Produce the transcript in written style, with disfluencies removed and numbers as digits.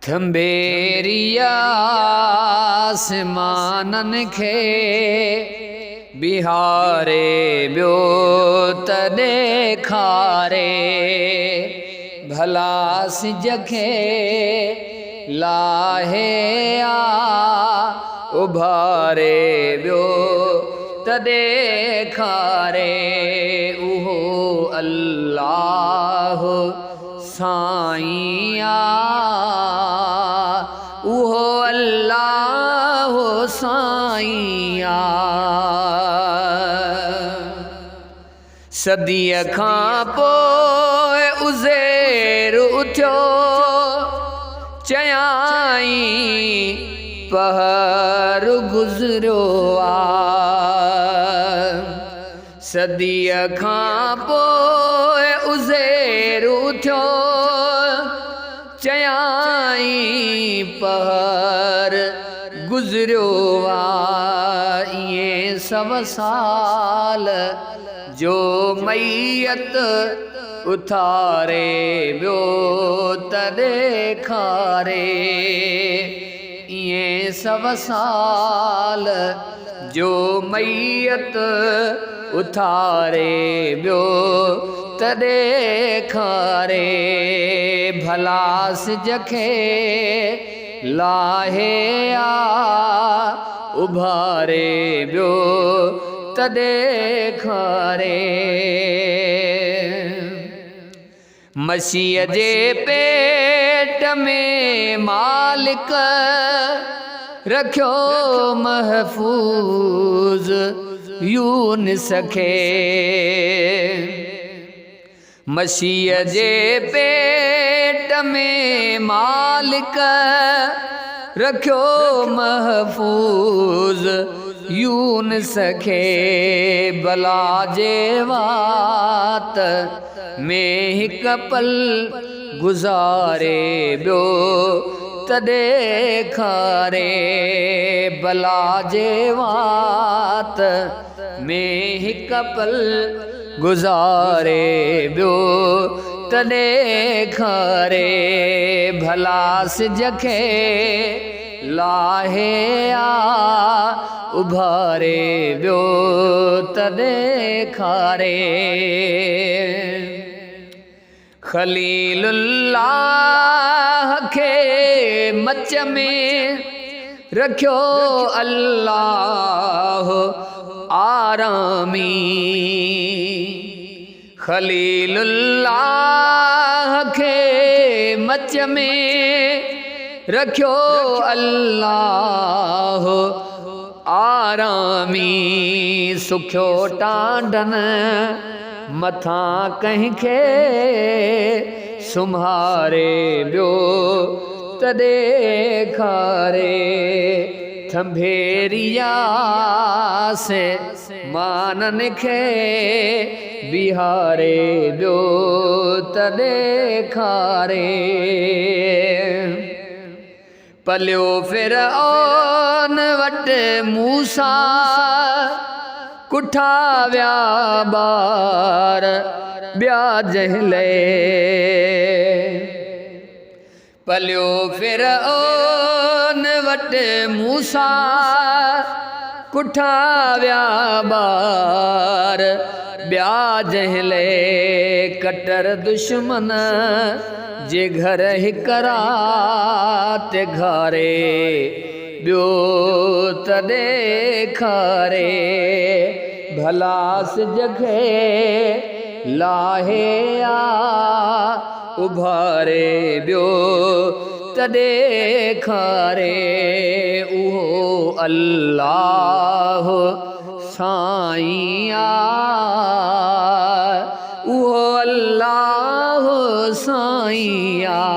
थंबेरिया आसमानन खे बिहारे बियो त ॾेखारे भला सिज खे लाहे आ उभारे बियो त ॾेखारे उहो अल्लाह साईं आ उहो अल्लाह साईं आ। सदीअ खां पोइ उज़ेर उथियो चयाई पहर गुज़रियो आ। सदीअ खां पोइ उज़ेर उथियो चयाई पहर गुज़रियो आ। इएं 100 साल जो मैयत उथारे बियो त ॾेखारे इएं 100 साल जो मैयत उथारे बियो त ॾेखारे भला सिज खे लाहे आ उभारे बियो त ॾेखारे। मसीह जे पेट में मालिक रखियो महफूज़ यूनुस खे। मसीह जे पेट में मालिक रखियो महफूज़ यूनुस खे बला जे वात में हिक पल गुज़ारे बियो त ॾेखारे बला जे वात में हिक पल गुज़ारे बियो त ॾेखारे भला सिज खे लाहे आ उभारे बियो त ॾेखारे। खलीलुल्लाह खे मच में रखियो अल्लाह आरामी। खलीलुल्लाह खे मच में रखियो अल्लाह आरामी। सुखियो टांडन मथां कंहिंखे सुम्हारे बियो त ॾेखारे थंभेरिया से मानन खे बिहारे बियो त ॾेखारे। पलियो फिरऔन वटि मूसा कुठा विया ॿार ॿिया जहिले। पलियो फिरऔन वटि मूसा कुठा विया ॿार ॿिया जहिले। कटर दुश्मन जे घर हिक रात घारे बियो त ॾेखारे भला सिज खे लाहे आ उभारे बियो त ॾेखारे उहो अल्लाह साईं आ उहो अल्लाह साईं आ।